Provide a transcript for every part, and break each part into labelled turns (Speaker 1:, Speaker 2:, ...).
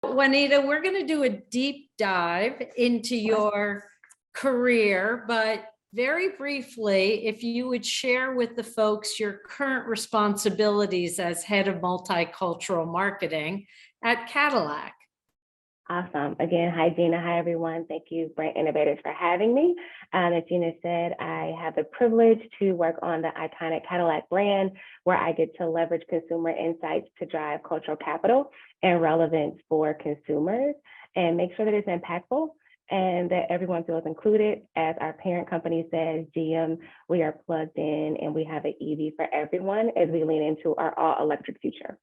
Speaker 1: Juanita, we're going to do a deep dive into your career, but very briefly, if you would share with the folks your current responsibilities as head of multicultural marketing at Cadillac.
Speaker 2: Awesome. Again, hi, Gina. Hi, everyone. Thank you, Brand Innovators, for having me. As Gina said, I have the privilege to work on the iconic Cadillac brand, where I get to leverage consumer insights to drive cultural capital and relevance for consumers and make sure that it's impactful and that everyone feels included. As our parent company says, GM, we are plugged in and we have an EV for everyone as we lean into our all-electric future.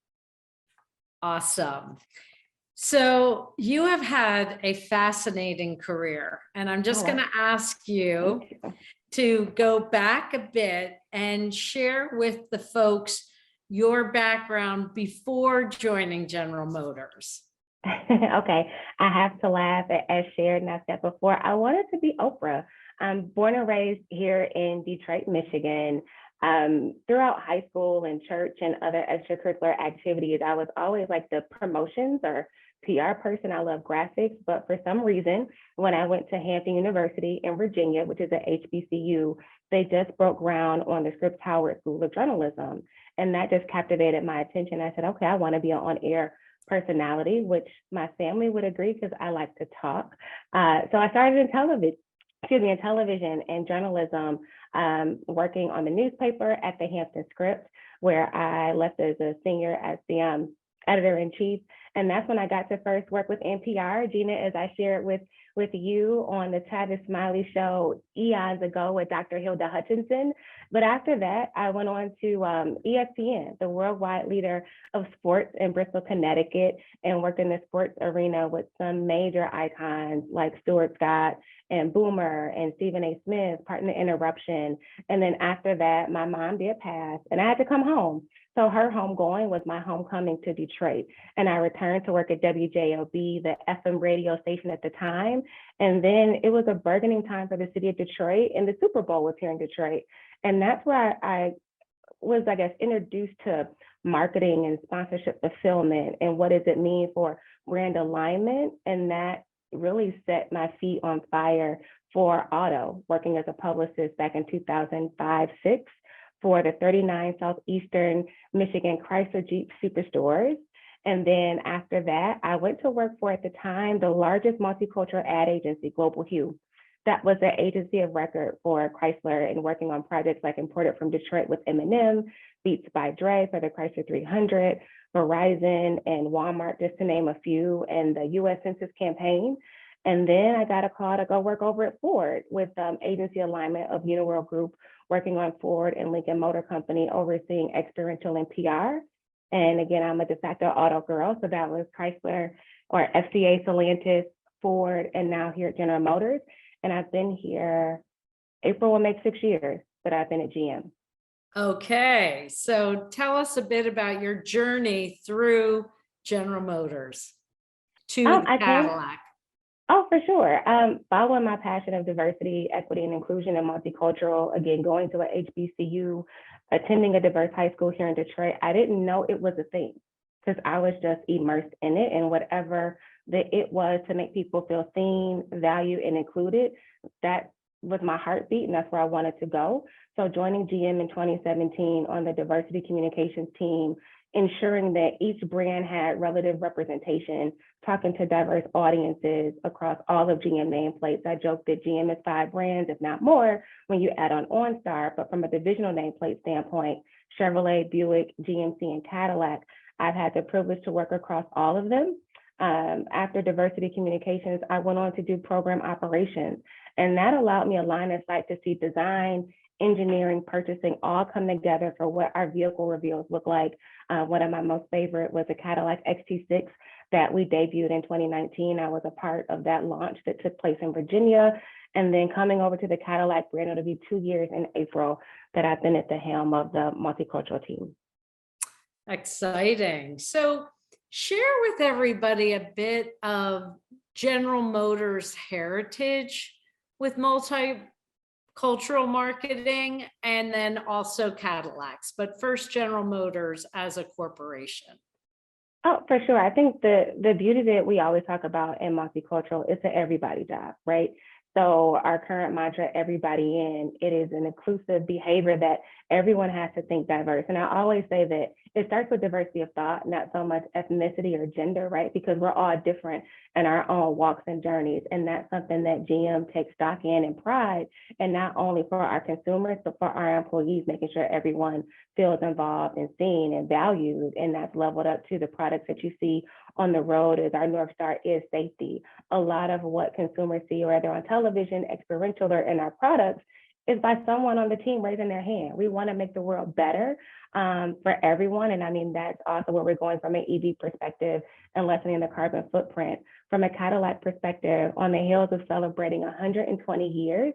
Speaker 1: Awesome. So you have had a fascinating career, and I'm just going to ask you to go back a bit and share with the folks your background before joining General Motors.
Speaker 2: Okay, I have to laugh as shared, and I said before, I wanted to be Oprah. I'm born and raised here in Detroit, Michigan. Throughout high school and church and other extracurricular activities, I was always like the promotions or PR person. I love graphics, but for some reason, when I went to Hampton University in Virginia, which is a HBCU, they just broke ground on the Scripps Howard School of Journalism. And that just captivated my attention. I said, okay, I want to be an on-air personality, which my family would agree because I like to talk. So I started in television and journalism, working on the newspaper at the Hampton Scripps, where I left as a senior as the editor-in-chief. And that's when I got to first work with NPR, Gina, as I shared with you on the Travis Smiley show eons ago with Dr. Hilda Hutchinson. But after that, I went on to ESPN, the worldwide leader of sports in Bristol, Connecticut, and worked in the sports arena with some major icons like Stuart Scott and Boomer and Stephen A. Smith, Pardon the Interruption. And then after that, my mom did pass and I had to come home. So her homegoing was my homecoming to Detroit. And I returned to work at WJOB, the FM radio station at the time. And then it was a burgeoning time for the city of Detroit, and the Super Bowl was here in Detroit. And that's where I was, I guess, introduced to marketing and sponsorship fulfillment and what does it mean for brand alignment. And that really set my feet on fire for auto, working as a publicist back in 2005-06 for the 39 Southeastern Michigan Chrysler Jeep Superstores. And then after that, I went to work for, at the time, the largest multicultural ad agency, Global Hue. That was the agency of record for Chrysler and working on projects like Imported from Detroit with Eminem, Beats by Dre for the Chrysler 300, Verizon and Walmart, just to name a few, and the US Census campaign. And then I got a call to go work over at Ford with agency alignment of Uniworld Group, working on Ford and Lincoln Motor Company, overseeing experiential and PR. And again, I'm a de facto auto girl, so that was Chrysler or FCA, Stellantis, Ford, and now here at General Motors. And I've been here, April will make 6 years that I've been at GM.
Speaker 1: Okay, so tell us a bit about your journey through General Motors to Cadillac.
Speaker 2: Oh, for sure. Following my passion of diversity, equity, and inclusion and multicultural, again, going to an HBCU, attending a diverse high school here in Detroit, I didn't know it was a thing because I was just immersed in it, and whatever that it was to make people feel seen, valued, and included, that was my heartbeat, and that's where I wanted to go. So joining GM in 2017 on the diversity communications team, ensuring that each brand had relative representation, talking to diverse audiences across all of GM nameplates. I joke that GM is 5 brands, if not more, when you add on OnStar, but from a divisional nameplate standpoint, Chevrolet, Buick, GMC, and Cadillac, I've had the privilege to work across all of them. After diversity communications, I went on to do program operations, and that allowed me a line of sight to see design, engineering, purchasing all come together for what our vehicle reveals look like. One of my most favorite was the Cadillac XT6 that we debuted in 2019. I was a part of that launch that took place in Virginia. And then coming over to the Cadillac brand, it'll be 2 years in April that I've been at the helm of the multicultural team.
Speaker 1: Exciting. So share with everybody a bit of General Motors' heritage with multicultural marketing, and then also Cadillacs, but first General Motors as a corporation.
Speaker 2: Oh, for sure. I think the beauty that we always talk about in multicultural is an everybody job, right? So our current mantra, everybody in, it is an inclusive behavior that everyone has to think diverse. And I always say that it starts with diversity of thought, not so much ethnicity or gender, right? Because we're all different in our own walks and journeys. And that's something that GM takes stock in and pride, and not only for our consumers, but for our employees, making sure everyone feels involved and seen and valued. And that's leveled up to the products that you see on the road. As our North Star is safety. A lot of what consumers see, whether on television, experiential, or in our products, is by someone on the team raising their hand. We want to make the world better for everyone. And I mean, that's also where we're going from an EV perspective and lessening the carbon footprint. From a Cadillac perspective, on the heels of celebrating 120 years,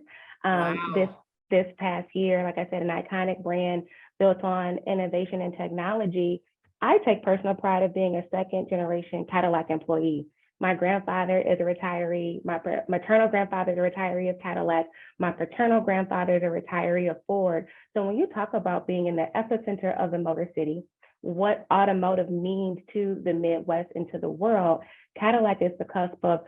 Speaker 2: this
Speaker 1: Wow.
Speaker 2: this past year, like I said, an iconic brand built on innovation and technology. I take personal pride of being a second generation Cadillac employee. My grandfather is a retiree. My maternal grandfather is a retiree of Cadillac. My paternal grandfather is a retiree of Ford. So when you talk about being in the epicenter of the Motor City, what automotive means to the Midwest and to the world, Cadillac is the cusp of,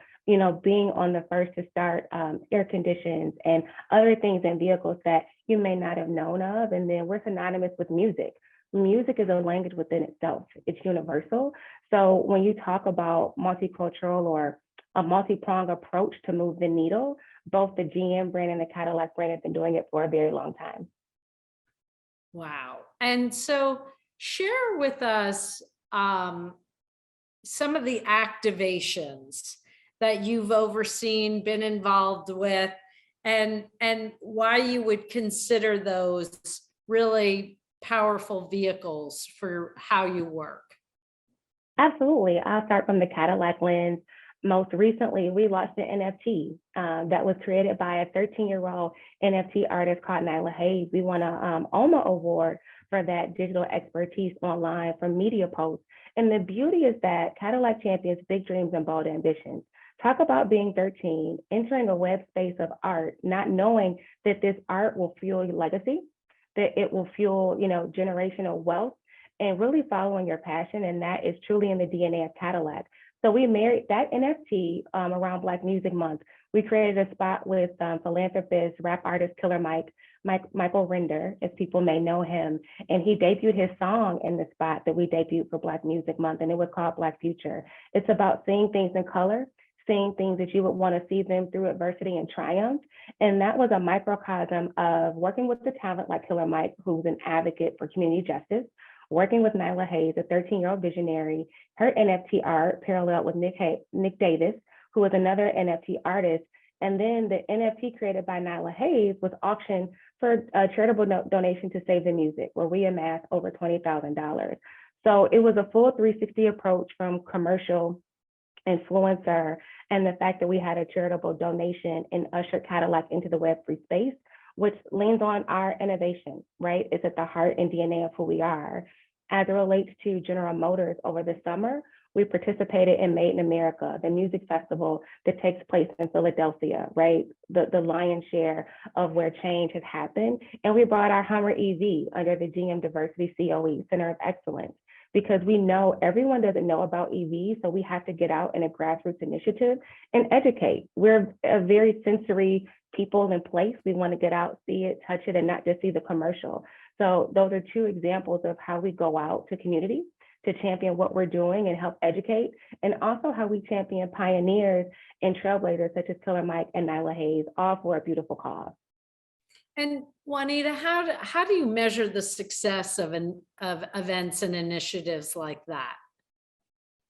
Speaker 2: being on the first to start air conditions and other things in vehicles that you may not have known of. And then we're synonymous with music. Music is a language within itself. It's universal. So when you talk about multicultural or a multi-pronged approach to move the needle, both the GM brand and the Cadillac brand have been doing it for a very long time.
Speaker 1: Wow. And so share with us some of the activations that you've overseen, been involved with, and why you would consider those really powerful vehicles for how you work.
Speaker 2: Absolutely. I'll start from the Cadillac lens. Most recently, we launched an NFT that was created by a 13-year-old NFT artist called Nyla Hayes. We won a OMA award for that digital expertise online from Media Post. And the beauty is that Cadillac champions big dreams and bold ambitions. Talk about being 13, entering a web space of art, not knowing that this art will fuel your legacy, that it will fuel, generational wealth, and really following your passion. And that is truly in the DNA of Cadillac. So we married that NFT around Black Music Month. We created a spot with philanthropist, rap artist Killer Michael Render, as people may know him. And he debuted his song in the spot that we debuted for Black Music Month, and it was called Black Future. It's about seeing things in color, seeing things that you would want to see them through adversity and triumph. And that was a microcosm of working with the talent like Killer Mike, who's an advocate for community justice, working with Nyla Hayes, a 13-year-old visionary. Her NFT art paralleled with Nick Davis, who was another NFT artist. And then the NFT created by Nyla Hayes was auctioned for a charitable donation to Save the Music, where we amassed over $20,000. So it was a full 360 approach from commercial, influencer, and the fact that we had a charitable donation and ushered Cadillac into the Web3 space, which leans on our innovation, right? It's at the heart and DNA of who we are. As it relates to General Motors over the summer, we participated in Made in America, the music festival that takes place in Philadelphia, right? The lion's share of where change has happened. And we brought our Hummer EV under the GM Diversity COE, Center of Excellence, because we know everyone doesn't know about EVs, so we have to get out in a grassroots initiative and educate. We're a very sensory people in place. We want to get out, see it, touch it, and not just see the commercial. So those are two examples of how we go out to community to champion what we're doing and help educate, and also how we champion pioneers and trailblazers such as Killer Mike and Nyla Hayes, all for a beautiful cause.
Speaker 1: And Juanita, how do you measure the success of events and initiatives like that?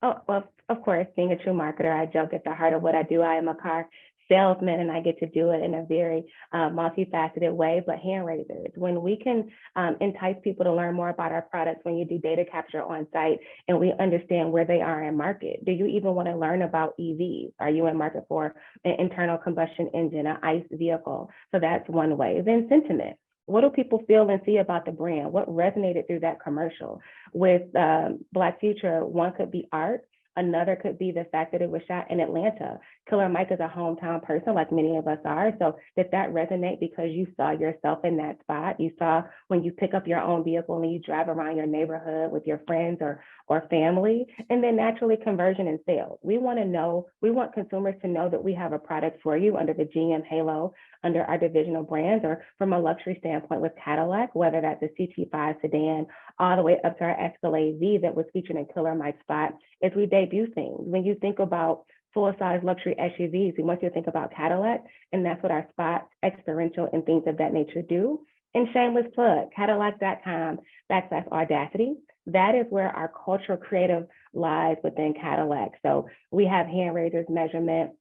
Speaker 2: Oh, well, of course, being a true marketer, I joke at the heart of what I do. I am a car salesman, and I get to do it in a very multifaceted way. But hand raisers, when we can entice people to learn more about our products, when you do data capture on site and we understand where they are in market. Do you even want to learn about EVs? Are you in market for an internal combustion engine, an ICE vehicle? So that's one way. Then sentiment. What do people feel and see about the brand? What resonated through that commercial? With Black Future, one could be art. Another could be the fact that it was shot in Atlanta. Killer Mike is a hometown person, like many of us are. So did that resonate because you saw yourself in that spot? You saw when you pick up your own vehicle and you drive around your neighborhood with your friends or family, and then naturally conversion and sales. We want consumers to know that we have a product for you under the GM halo, under our divisional brands, or from a luxury standpoint with Cadillac, whether that's a CT5 sedan, all the way up to our Escalade V that was featured in Killer Mike's spot, as we debut things. When you think about full-size luxury SUVs, we want you to think about Cadillac, and that's what our spots, experiential, and things of that nature do. And shameless plug, Cadillac.com/audacity. That is where our cultural creative lies within Cadillac. So we have hand raisers, measurement,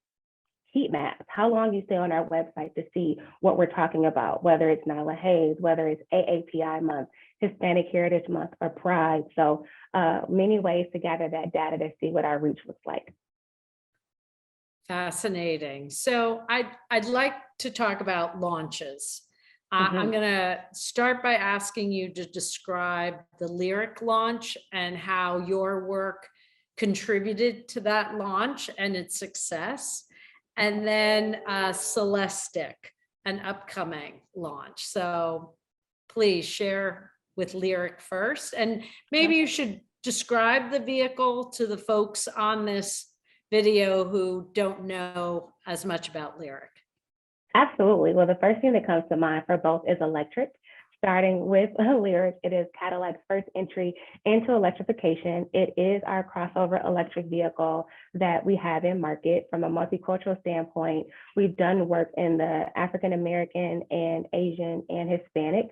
Speaker 2: heat maps, how long you stay on our website to see what we're talking about, whether it's Nyla Hayes, whether it's AAPI month, Hispanic Heritage Month, or Pride. So many ways to gather that data to see what our reach looks like.
Speaker 1: Fascinating. So I'd like to talk about launches. I'm going to start by asking you to describe the Lyric launch and how your work contributed to that launch and its success. And then Celestic, an upcoming launch. So please share with Lyric first. And maybe you should describe the vehicle to the folks on this video who don't know as much about Lyric.
Speaker 2: Absolutely. Well, the first thing that comes to mind for both is electric. Starting with Lyric, it is Cadillac's first entry into electrification. It is our crossover electric vehicle that we have in market. From a multicultural standpoint, we've done work in the African American and Asian and Hispanic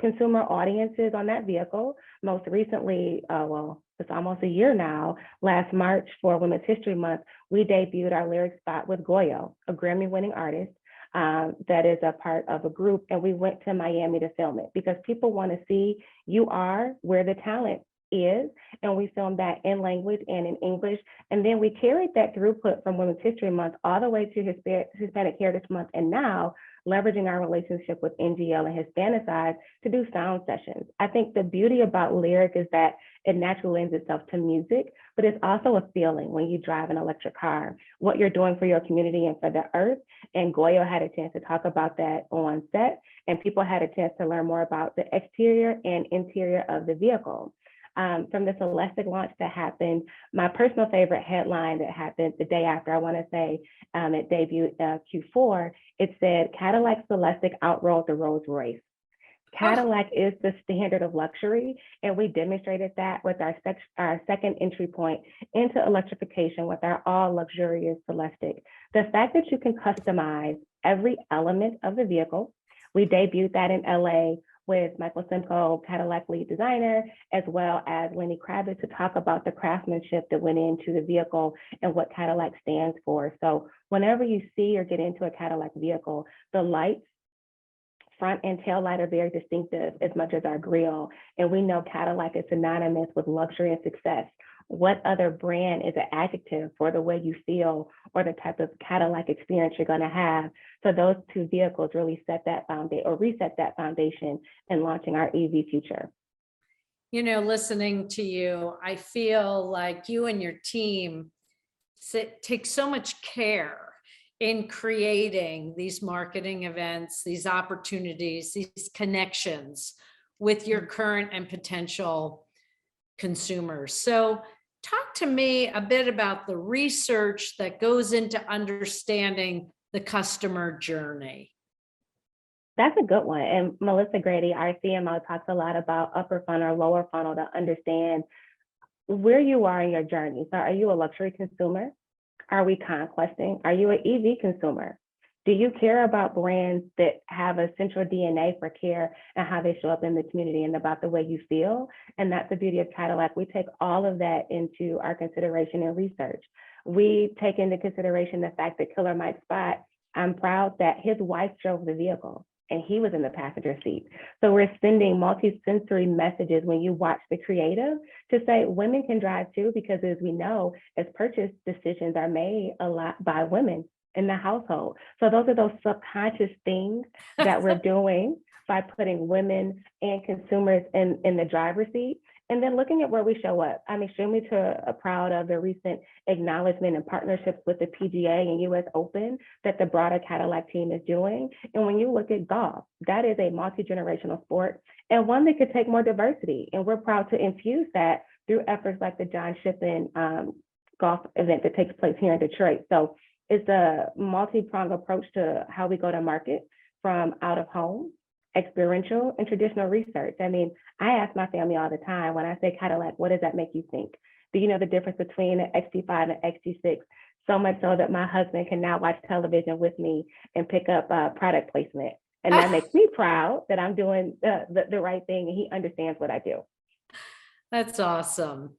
Speaker 2: consumer audiences on that vehicle. Most recently, it's almost a year now, last March for Women's History Month, we debuted our Lyric spot with Goyo, a Grammy-winning artist that is a part of a group, and we went to Miami to film it because people want to see you are where the talent is, and we filmed that in language and in English, and then we carried that throughput from Women's History Month all the way to Hispanic Heritage Month, and now leveraging our relationship with NGL and Hispanicize to do sound sessions. I think the beauty about Lyric is that it naturally lends itself to music, but it's also a feeling when you drive an electric car, what you're doing for your community and for the earth. And Goyo had a chance to talk about that on set, and people had a chance to learn more about the exterior and interior of the vehicle. From the Celestic launch that happened, my personal favorite headline that happened the day after, I want to say it debuted Q4, it said, Cadillac Celestic outrolled the Rolls Royce. Cadillac is the standard of luxury, and we demonstrated that with our second entry point into electrification with our all luxurious Celestic. The fact that you can customize every element of the vehicle, we debuted that in LA with Michael Simcoe, Cadillac lead designer, as well as Lenny Kravitz, to talk about the craftsmanship that went into the vehicle and what Cadillac stands for. So whenever you see or get into a Cadillac vehicle, the lights, front and tail light, are very distinctive as much as our grille. And we know Cadillac is synonymous with luxury and success. What other brand is an adjective for the way you feel or the type of Cadillac experience you're going to have? So those two vehicles really set that foundation or reset that foundation in launching our EV future.
Speaker 1: You know, listening to you, I feel like you and your team take so much care in creating these marketing events, these opportunities, these connections with your current and potential consumers. So talk to me a bit about the research that goes into understanding the customer journey.
Speaker 2: That's a good one. And Melissa Grady, our CMO, talks a lot about upper funnel, lower funnel to understand where you are in your journey. So are you a luxury consumer? Are we conquesting? Are you an EV consumer? Do you care about brands that have a central DNA for care and how they show up in the community and about the way you feel? And that's the beauty of Cadillac. We take all of that into our consideration and research. We take into consideration the fact that Killer Mike's spot, I'm proud that his wife drove the vehicle and he was in the passenger seat. So we're sending multi-sensory messages when you watch the creative to say women can drive too, because as we know, as purchase decisions are made a lot by women in the household. So those are those subconscious things that we're doing by putting women and consumers in the driver's seat. And then looking at where we show up, I'm extremely proud of the recent acknowledgement and partnerships with the PGA and US Open that the broader Cadillac team is doing. And when you look at golf, that is a multi-generational sport and one that could take more diversity. And we're proud to infuse that through efforts like the John Shippen golf event that takes place here in Detroit. So it's a multi-pronged approach to how we go to market, from out of home, experiential, and traditional research. I mean, I ask my family all the time, when I say Cadillac, what does that make you think? Do you know the difference between an XT5 and an XT6? So much so that my husband can now watch television with me and pick up product placement. And that makes me proud that I'm doing the right thing and he understands what I do.
Speaker 1: That's awesome.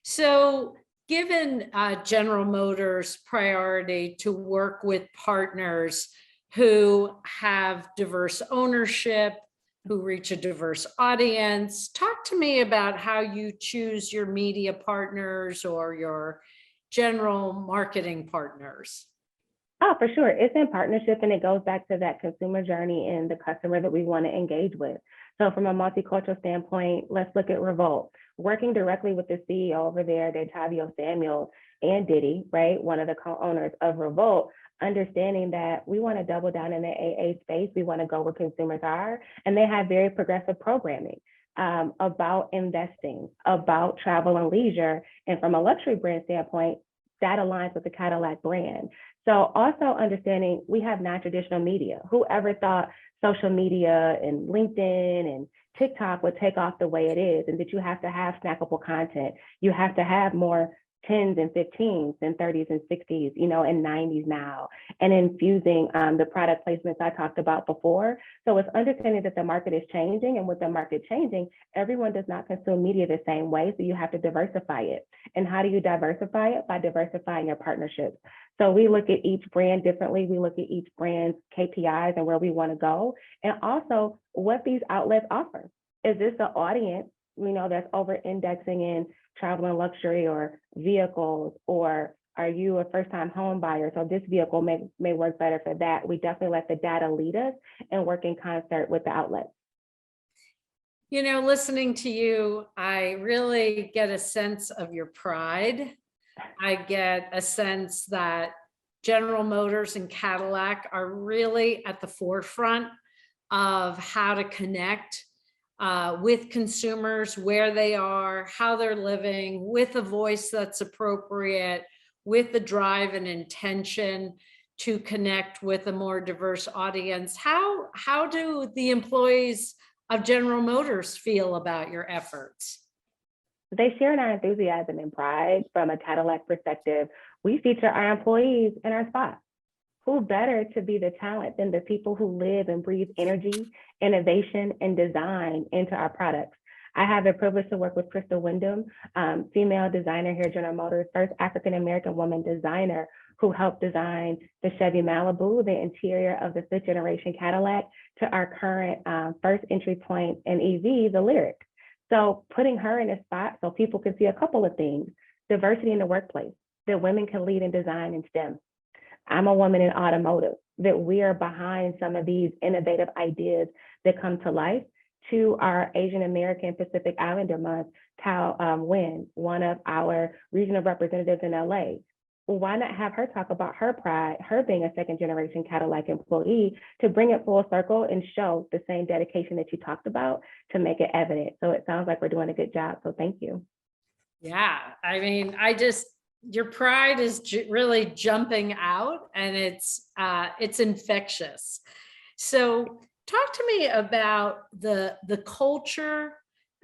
Speaker 1: So given General Motors' priority to work with partners who have diverse ownership, who reach a diverse audience, talk to me about how you choose your media partners or your general marketing partners.
Speaker 2: Oh, for sure. It's in partnership, and it goes back to that consumer journey and the customer that we want to engage with. So from a multicultural standpoint, let's look at Revolt. Working directly with the CEO over there, Tavio Samuel, and Diddy, right, one of the co-owners of Revolt, understanding that we want to double down in the AA space. We want to go where consumers are, and they have very progressive programming about investing, about travel and leisure. And from a luxury brand standpoint, that aligns with the Cadillac brand. So also understanding we have non-traditional media. Whoever thought social media and LinkedIn and TikTok would take off the way it is, and that you have to have snackable content. You have to have more 10s and 15s and 30s and 60s, you know, and 90s now, and infusing the product placements I talked about before. So it's understanding that the market is changing, and with the market changing, everyone does not consume media the same way. So you have to diversify it. And how do you diversify it? By diversifying your partnerships. So we look at each brand differently. We look at each brand's KPIs and where we want to go, and also what these outlets offer. Is this an audience, you know, that's over indexing in travel and luxury or vehicles, or are you a first-time home buyer? So this vehicle may work better for that. We definitely let the data lead us and work in concert with the outlets.
Speaker 1: You know, listening to you, I really get a sense of your pride. I get a sense that General Motors and Cadillac are really at the forefront of how to connect with consumers, where they are, how they're living, with a voice that's appropriate, with the drive and intention to connect with a more diverse audience. How do the employees of General Motors feel about your efforts?
Speaker 2: They share in our enthusiasm and pride. From a Cadillac perspective, we feature our employees in our spots. Who better to be the talent than the people who live and breathe energy, innovation, and design into our products? I have the privilege to work with Crystal Wyndham, female designer here at General Motors, first African-American woman designer who helped design the Chevy Malibu, the interior of the 5th generation Cadillac, to our current first entry point in EV, the Lyric. So putting her in a spot so people can see a couple of things: diversity in the workplace, that women can lead in design and STEM. I'm a woman in automotive, that we are behind some of these innovative ideas that come to life. To our Asian American Pacific Islander Month, Tao Nguyen, one of our regional representatives in LA. Well, why not have her talk about her pride, her being a 2nd generation Cadillac employee, to bring it full circle and show the same dedication that you talked about to make it evident. So it sounds like we're doing a good job. So thank you.
Speaker 1: Yeah, I mean, your pride is really jumping out, and it's infectious. So talk to me about the culture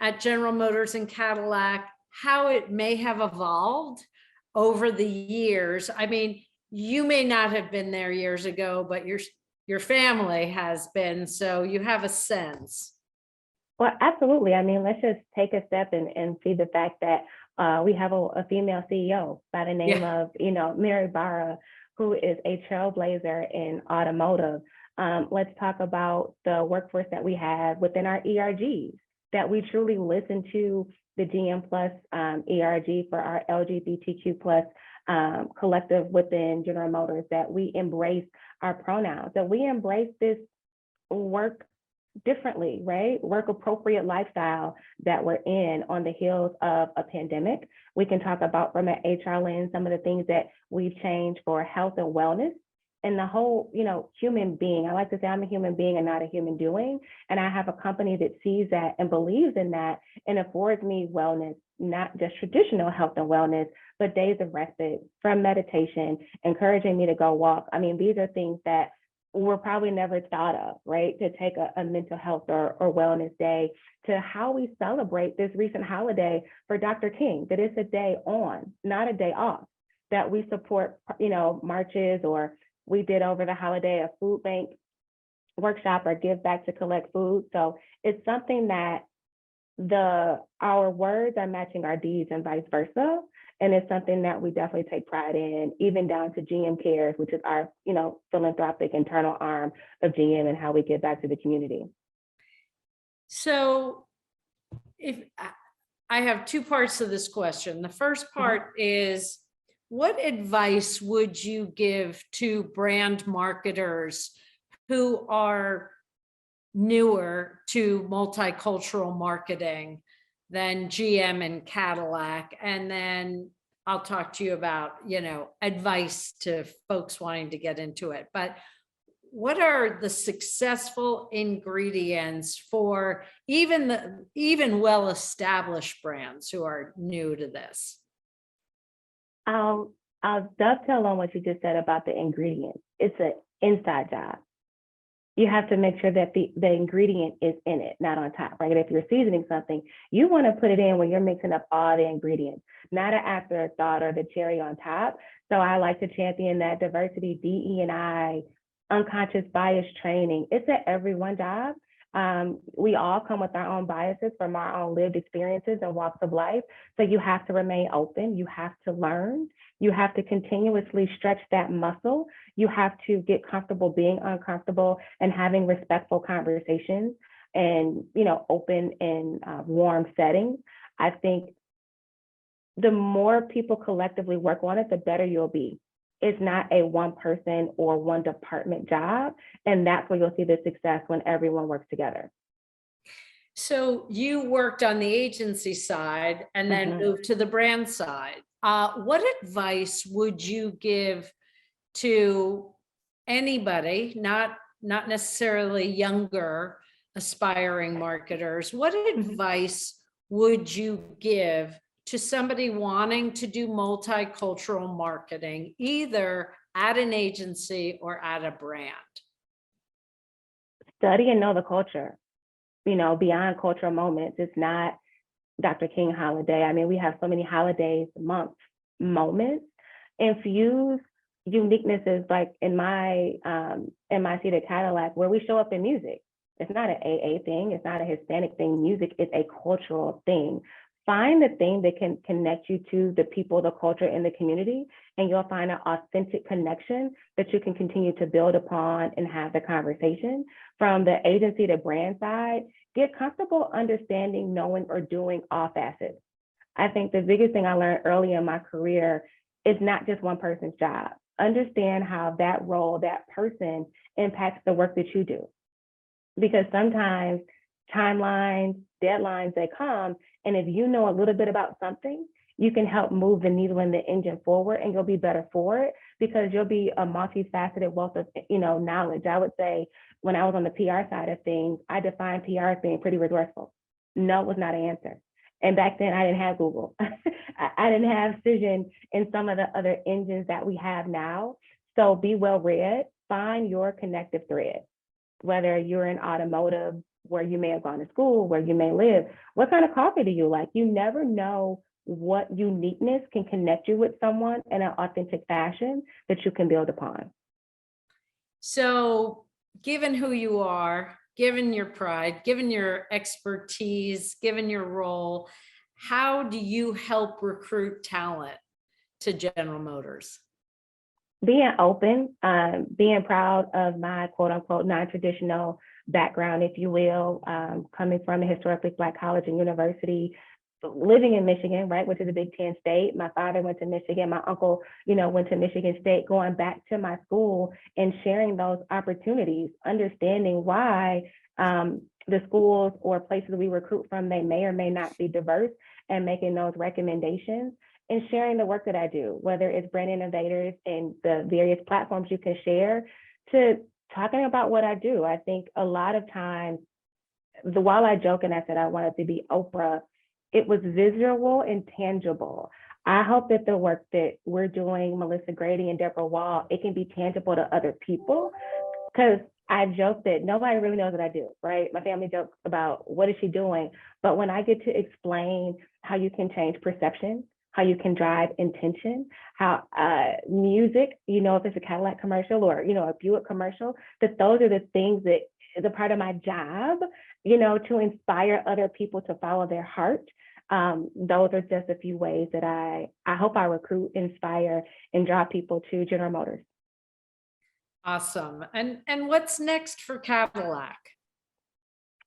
Speaker 1: at General Motors and Cadillac, how it may have evolved over the years. I mean, you may not have been there years ago, but your family has been, so you have a sense.
Speaker 2: Well, absolutely. I mean, let's just take a step and see the fact that we have a female CEO by the name of, you know, Mary Barra, who is a trailblazer in automotive. Let's talk about the workforce that we have within our ERGs, that we truly listen to the GM Plus ERG for our LGBTQ plus collective within General Motors, that we embrace our pronouns, that we embrace this work differently, right? Work appropriate lifestyle that we're in on the heels of a pandemic. We can talk about from an HR lens, some of the things that we've changed for health and wellness and the whole, human being. I like to say I'm a human being and not a human doing. And I have a company that sees that and believes in that and affords me wellness, not just traditional health and wellness, but days of respite from meditation, encouraging me to go walk. I mean, these are things that were probably never thought of, right? To take a mental health or wellness day, to how we celebrate this recent holiday for Dr. King, that it's a day on, not a day off, that we support, marches, or we did over the holiday a food bank workshop or give back to collect food. So it's something that our words are matching our deeds and vice versa. And it's something that we definitely take pride in, even down to GM Cares, which is our, philanthropic internal arm of GM and how we give back to the community.
Speaker 1: So if I have two parts to this question. The first part is, what advice would you give to brand marketers who are newer to multicultural marketing than GM and Cadillac? And then I'll talk to you about, advice to folks wanting to get into it. But what are the successful ingredients for even well-established brands who are new to this?
Speaker 2: I'll dovetail on what you just said about the ingredients. It's an inside job. You have to make sure that the ingredient is in it, not on top, right? If you're seasoning something, you want to put it in when you're mixing up all the ingredients, not an afterthought or the cherry on top. So I like to champion that diversity, DE&I, unconscious bias training. It's an everyone job. We all come with our own biases from our own lived experiences and walks of life. So you have to remain open. You have to learn. You have to continuously stretch that muscle. You have to get comfortable being uncomfortable and having respectful conversations and, open and warm settings. I think the more people collectively work on it, the better you'll be. It's not a one person or one department job. And that's where you'll see the success when everyone works together.
Speaker 1: So you worked on the agency side and then moved to the brand side. What advice would you give to anybody, not necessarily younger aspiring marketers? What advice would you give to somebody wanting to do multicultural marketing, either at an agency or at a brand?
Speaker 2: Study and know the culture, beyond cultural moments. It's not Dr. King holiday. I mean, we have so many holidays, months, moments, infuse uniquenesses, like in my seat at Cadillac, where we show up in music. It's not an AA thing. It's not a Hispanic thing. Music is a cultural thing. Find the thing that can connect you to the people, the culture, and the community, and you'll find an authentic connection that you can continue to build upon and have the conversation. From the agency to brand side, get comfortable understanding, knowing, or doing all facets. I think the biggest thing I learned early in my career is not just one person's job. Understand how that role, that person impacts the work that you do. Because sometimes timelines, deadlines, they come, and if you know a little bit about something, you can help move the needle in the engine forward, and you'll be better for it because you'll be a multifaceted wealth of, knowledge. I would say when I was on the PR side of things, I defined PR as being pretty resourceful. No was not an answer. And back then I didn't have Google. I didn't have Cision and some of the other engines that we have now. So be well read, find your connective thread, whether you're in automotive, where you may have gone to school, where you may live. What kind of coffee do you like? You never know what uniqueness can connect you with someone in an authentic fashion that you can build upon.
Speaker 1: So given who you are, given your pride, given your expertise, given your role, how do you help recruit talent to General Motors?
Speaker 2: Being open, being proud of my quote unquote non-traditional background, if you will, coming from a historically Black college and university, living in Michigan, right, which is a Big Ten state. My father went to Michigan. My uncle, went to Michigan State, going back to my school and sharing those opportunities, understanding why The schools or places we recruit from, they may or may not be diverse, and making those recommendations and sharing the work that I do, whether it's Brand Innovators and the various platforms you can share, to talking about what I do. I think a lot of times, while I joke and I said I wanted to be Oprah, it was visual and tangible. I hope that the work that we're doing, Melissa Grady and Deborah Wall, it can be tangible to other people, because I joke that nobody really knows what I do, right? My family jokes about what is she doing, but when I get to explain how you can change perception, how you can drive intention, how music, if it's a Cadillac commercial or, a Buick commercial, that those are the things that is a part of my job, to inspire other people to follow their heart. Those are just a few ways that I hope I recruit, inspire, and draw people to General Motors.
Speaker 1: Awesome. And what's next for Cadillac?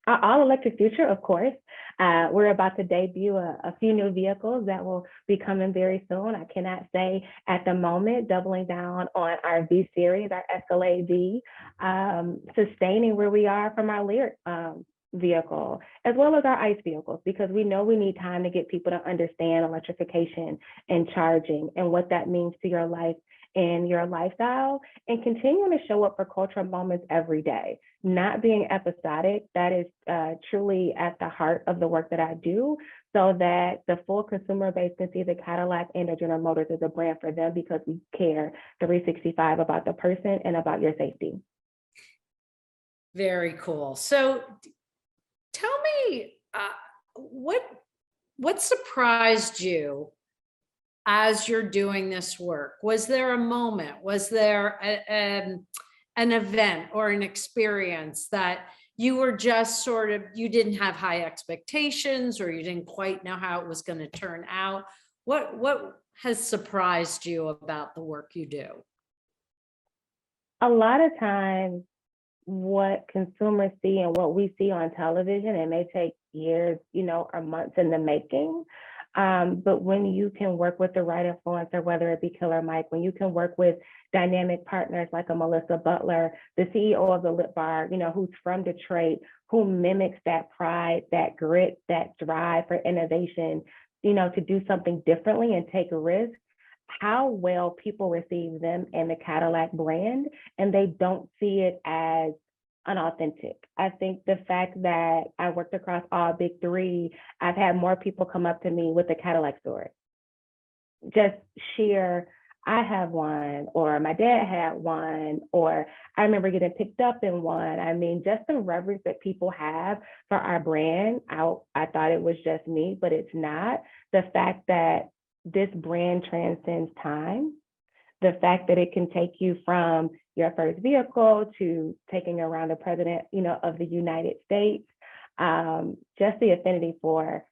Speaker 2: Our all-electric future, of course. We're about to debut a few new vehicles that will be coming very soon. I cannot say at the moment, doubling down on our V series, our Escalade V, sustaining where we are from our Lyric vehicle, as well as our ICE vehicles, because we know we need time to get people to understand electrification and charging and what that means to your life and your lifestyle, and continuing to show up for cultural moments every day, not being episodic. That is truly at the heart of the work that I do, so that the full consumer base can see the Cadillac and the General Motors as a brand for them, because we care 365 about the person and about your safety.
Speaker 1: Very cool. So tell me, what surprised you as you're doing this work? Was there a moment? Was there an event or an experience that you were just you didn't have high expectations, or you didn't quite know how it was going to turn out? What has surprised you about the work you do?
Speaker 2: A lot of times, what consumers see and what we see on television, it may take years, or months in the making. But when you can work with the right influencer, whether it be Killer Mike, when you can work with dynamic partners like a Melissa Butler, the CEO of the Lip Bar, who's from Detroit, who mimics that pride, that grit, that drive for innovation, to do something differently and take a risk, how well people receive them and the Cadillac brand, and they don't see it as unauthentic. I think the fact that I worked across all big three, I've had more people come up to me with a Cadillac story. Just sheer, I have one, or my dad had one, or I remember getting picked up in one. I mean, just the reverence that people have for our brand. I thought it was just me, but it's not. The fact that this brand transcends time, the fact that it can take you from your first vehicle to taking around the president, of the United States, just the affinity for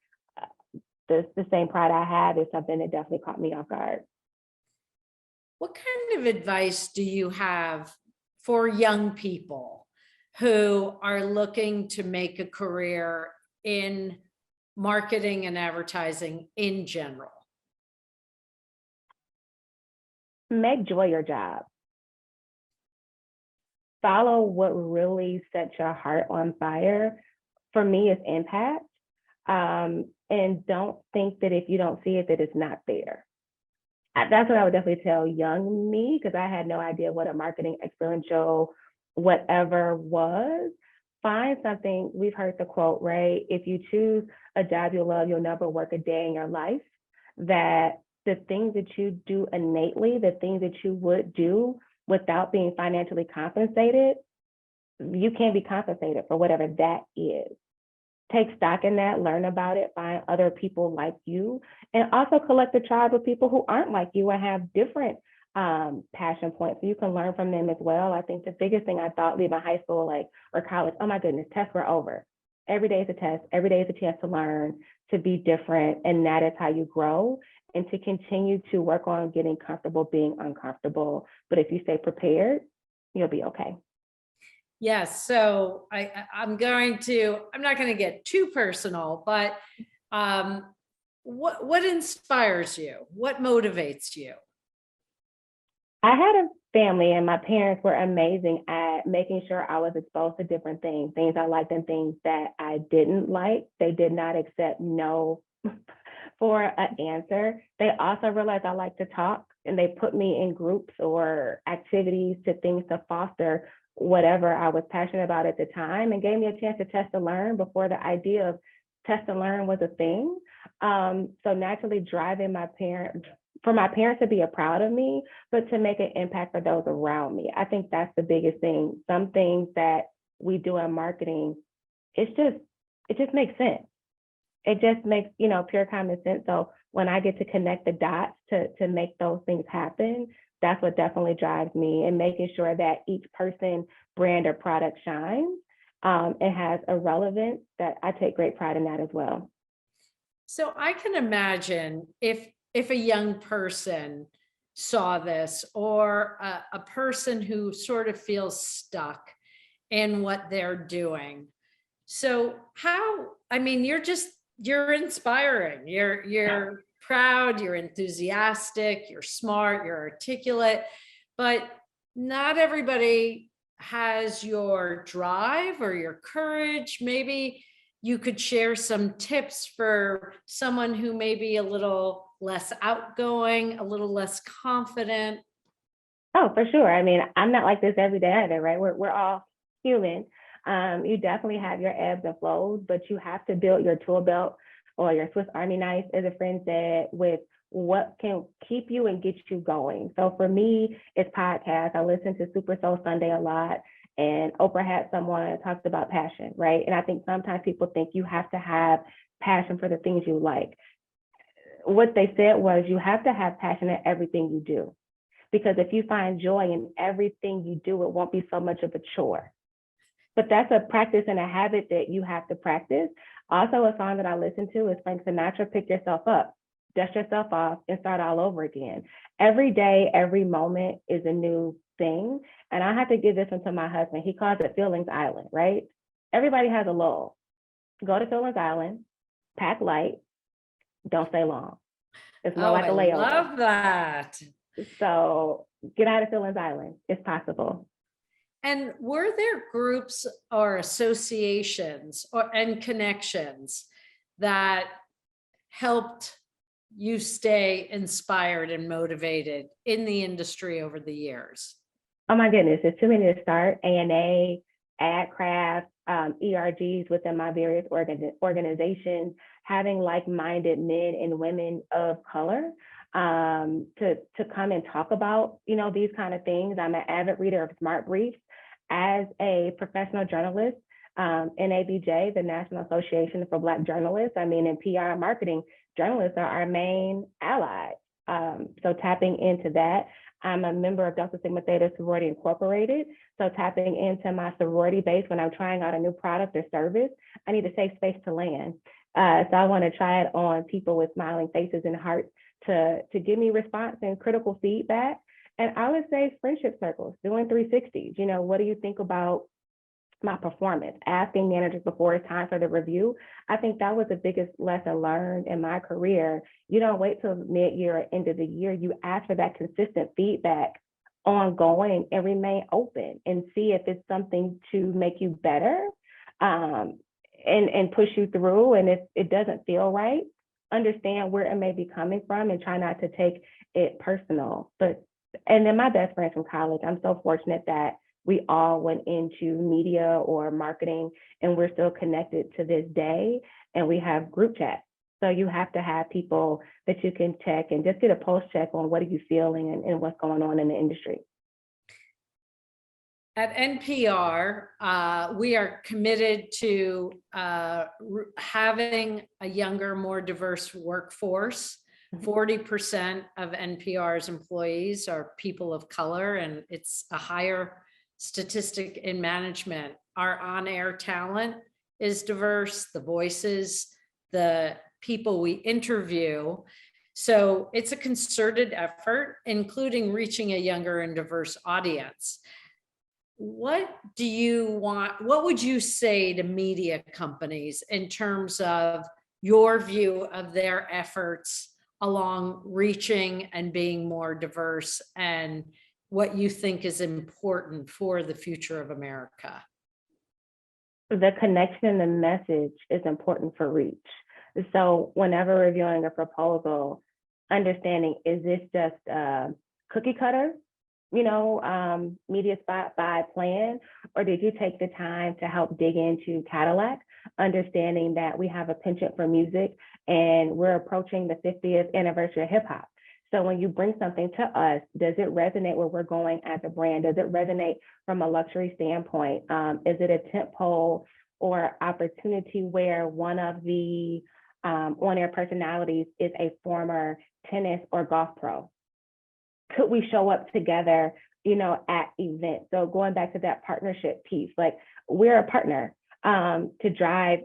Speaker 2: the same pride I have is something that definitely caught me off guard.
Speaker 1: What kind of advice do you have for young people who are looking to make a career in marketing and advertising in general?
Speaker 2: Make joy your job. Follow what really sets your heart on fire. For me, it's impact. And don't think that if you don't see it, that it's not there. That's what I would definitely tell young me, because I had no idea what a marketing experiential whatever was. Find something. We've heard the quote, right? If you choose a job you love, you'll never work a day in your life. That the things that you do innately, the things that you would do without being financially compensated, you can't be compensated for whatever that is. Take stock in that, learn about it, find other people like you, and also collect a tribe of people who aren't like you and have different passion points, so you can learn from them as well. I think the biggest thing I thought leaving high school, or college, oh my goodness, tests were over. Every day is a test. Every day is a chance to learn, to be different, and that is how you grow, and to continue to work on getting comfortable being uncomfortable. But if you stay prepared, you'll be okay.
Speaker 1: Yes. So I'm not going to get too personal, but what inspires you? What motivates you?
Speaker 2: I had a family, and my parents were amazing at making sure I was exposed to different things, things I liked and things that I didn't like. They did not accept no for an answer. They also realized I like to talk, and they put me in groups or activities to things to foster whatever I was passionate about at the time, and gave me a chance to test and learn before the idea of test and learn was a thing. So naturally driving for my parents to be proud of me, but to make an impact for those around me. I think that's the biggest thing. Some things that we do in marketing, it just makes sense. It just makes, pure common sense. So when I get to connect the dots to make those things happen, that's what definitely drives me, and making sure that each person, brand, or product shines and has a relevance. That I take great pride in that as well.
Speaker 1: So I can imagine if a young person saw this, or a person who sort of feels stuck in what they're doing. So I mean, you're inspiring, you're proud, you're enthusiastic, you're smart, you're articulate, but not everybody has your drive or your courage. Maybe you could share some tips for someone who may be a little less outgoing, a little less confident.
Speaker 2: Oh, for sure. I mean, I'm not like this every day either, right? We're all human. You definitely have your ebbs and flows, but you have to build your tool belt or your Swiss Army knife, as a friend said, with what can keep you and get you going. So for me, it's podcasts. I listen to Super Soul Sunday a lot, and Oprah had someone that talks about passion, right? And I think sometimes people think you have to have passion for the things you like. What they said was you have to have passion in everything you do. Because if you find joy in everything you do, it won't be so much of a chore. But that's a practice and a habit that you have to practice. Also, a song that I listen to is Frank Sinatra, Pick Yourself Up, dust yourself off, and start all over again. Every day, every moment is a new thing. And I have to give this one to my husband. He calls it Feelings Island, right? Everybody has a lull. Go to Feelings Island, pack light, don't stay long. It's more like a layover.
Speaker 1: I love that.
Speaker 2: So get out of Feelings Island. It's possible.
Speaker 1: And were there groups or associations and connections that helped you stay inspired and motivated in the industry over the years?
Speaker 2: Oh my goodness, there's too many to start. ANA, AdCraft, ERGs within my various organizations, having like-minded men and women of color to come and talk about, these kind of things. I'm an avid reader of Smart Briefs. As a professional journalist, NABJ, the National Association for Black Journalists, in PR and marketing, journalists are our main allies. So tapping into that. I'm a member of Delta Sigma Theta Sorority Incorporated. So tapping into my sorority base when I'm trying out a new product or service, I need a safe space to land. So I want to try it on people with smiling faces and hearts to give me response and critical feedback. And I would say friendship circles, doing 360s. What do you think about my performance? Asking managers before it's time for the review. I think that was the biggest lesson learned in my career. You don't wait till mid-year or end of the year. You ask for that consistent feedback ongoing and remain open and see if it's something to make you better and push you through. And if it doesn't feel right, understand where it may be coming from and try not to take it personal. And then my best friends from college, I'm so fortunate that we all went into media or marketing, and we're still connected to this day, and we have group chats. So you have to have people that you can check and just get a pulse check on what are you feeling and what's going on in the industry.
Speaker 1: At NPR, we are committed to having a younger, more diverse workforce. 40% of NPR's employees are people of color, and it's a higher statistic in management. Our on-air talent is diverse, the voices, the people we interview. So it's a concerted effort, including reaching a younger and diverse audience. What would you say to media companies in terms of your view of their efforts along reaching and being more diverse and what you think is important for the future of America?
Speaker 2: The connection and the message is important for reach. So whenever reviewing a proposal, understanding, is this just a cookie cutter, media spot by plan, or did you take the time to help dig into Cadillac, understanding that we have a penchant for music and we're approaching the 50th anniversary of hip hop? So when you bring something to us, does it resonate where we're going as a brand? Does it resonate from a luxury standpoint? Is it a tentpole or opportunity where one of the on-air personalities is a former tennis or golf pro? Could we show up together, at events? So going back to that partnership piece, like we're a partner to drive,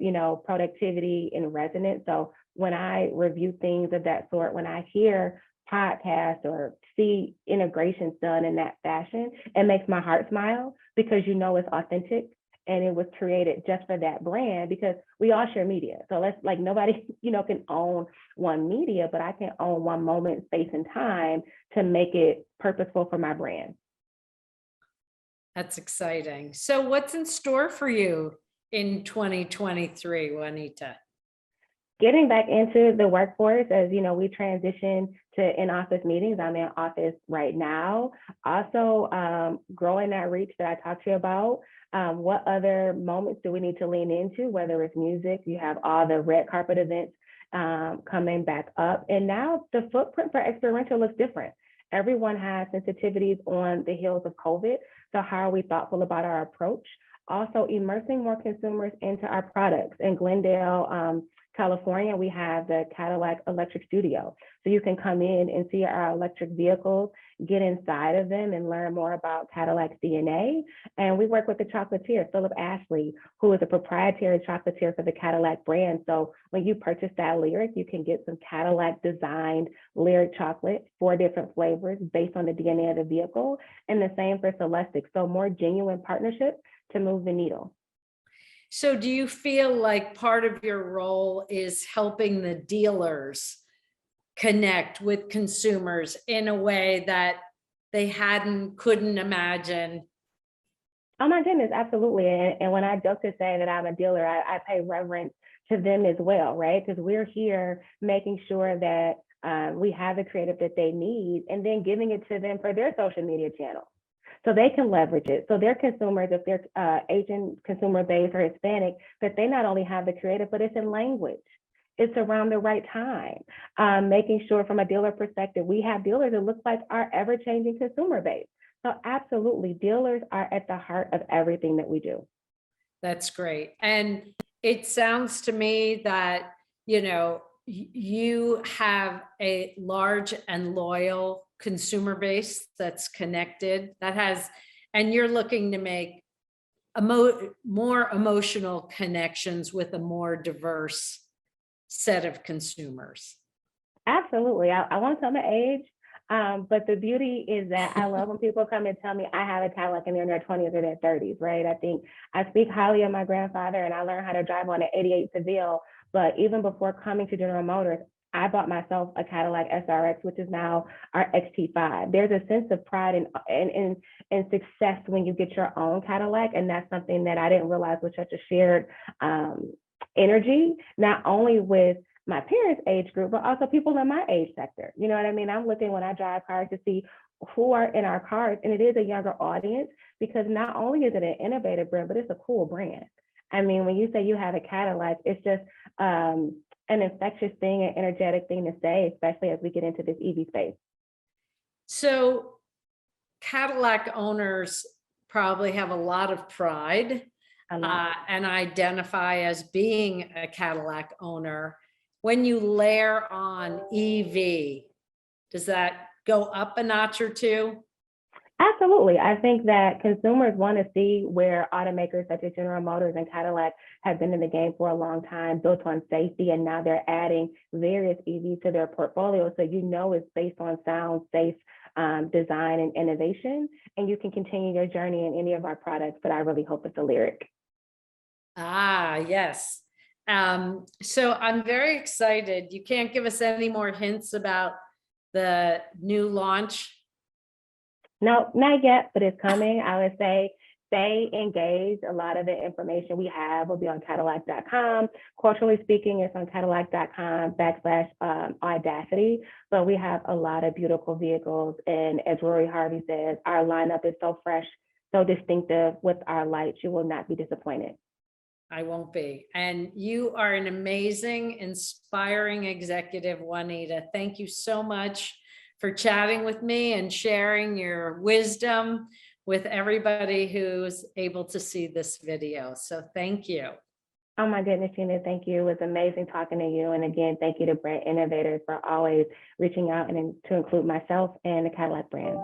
Speaker 2: productivity and resonance. So when I review things of that sort, when I hear podcasts or see integrations done in that fashion, it makes my heart smile because it's authentic and it was created just for that brand, because we all share media. So let's nobody, can own one media, but I can own one moment, space, and time to make it purposeful for my brand.
Speaker 1: That's exciting. So what's in store for you in 2023, Juanita?
Speaker 2: Getting back into the workforce as, we transition to in-office meetings. I'm in office right now. Also, growing that reach that I talked to you about. What other moments do we need to lean into, whether it's music? You have all the red carpet events coming back up. And now the footprint for experiential looks different. Everyone has sensitivities on the heels of COVID. So how are we thoughtful about our approach? Also, immersing more consumers into our products. In Glendale, California, we have the Cadillac Electric Studio. So you can come in and see our electric vehicles, get inside of them and learn more about Cadillac's DNA. And we work with the chocolatier, Philip Ashley, who is a proprietary chocolatier for the Cadillac brand. So when you purchase that lyric, you can get some Cadillac designed lyric chocolate, 4 different flavors based on the DNA of the vehicle. And the same for Celestic. So more genuine partnerships to move the needle.
Speaker 1: So do you feel like part of your role is helping the dealers connect with consumers in a way that they couldn't imagine?
Speaker 2: Oh my goodness, absolutely. And when I joke to say that I'm a dealer, I pay reverence to them as well, right? Because we're here making sure that we have the creative that they need and then giving it to them for their social media channels, so they can leverage it. So their consumers, if they're Asian consumer base or Hispanic, that they not only have the creative, but it's in language. It's around the right time. Making sure from a dealer perspective, we have dealers that look like our ever-changing consumer base. So absolutely, dealers are at the heart of everything that we do.
Speaker 1: That's great. And it sounds to me that, you have a large and loyal consumer base that's connected, and you're looking to make more emotional connections with a more diverse set of consumers.
Speaker 2: Absolutely. I won't tell my age, but the beauty is that I love when people come and tell me I have a Cadillac and they're in their 20s or their 30s, right? I think I speak highly of my grandfather and I learned how to drive on an 88 Seville. But even before coming to General Motors, I bought myself a Cadillac SRX, which is now our XT5. There's a sense of pride and success when you get your own Cadillac. And that's something that I didn't realize was such a shared energy, not only with my parents' age group, but also people in my age sector. You know what I mean? I'm looking when I drive cars to see who are in our cars, and it is a younger audience because not only is it an innovative brand, but it's a cool brand. I mean, when you say you have a Cadillac, it's just an infectious thing, an energetic thing to say, especially as we get into this EV space.
Speaker 1: So Cadillac owners probably have a lot of pride and identify as being a Cadillac owner. When you layer on EV, does that go up a notch or two?
Speaker 2: Absolutely. I think that consumers want to see where automakers such as General Motors and Cadillac have been in the game for a long time, built on safety, and now they're adding various EVs to their portfolio. So it's based on sound, safe design and innovation, and you can continue your journey in any of our products, but I really hope it's a lyric.
Speaker 1: Ah, yes. So I'm very excited. You can't give us any more hints about the new launch?
Speaker 2: No, not yet, but it's coming. I would say stay engaged. A lot of the information we have will be on Cadillac.com. Culturally speaking, it's on Cadillac.com /Audacity. But we have a lot of beautiful vehicles. And as Rory Harvey says, our lineup is so fresh, so distinctive with our lights. You will not be disappointed.
Speaker 1: I won't be. And you are an amazing, inspiring executive, Juanita. Thank you so much for chatting with me and sharing your wisdom with everybody who's able to see this video. So thank you.
Speaker 2: Oh my goodness, Gina, thank you. It was amazing talking to you. And again, thank you to Brand Innovators for always reaching out and to include myself and the Cadillac brand.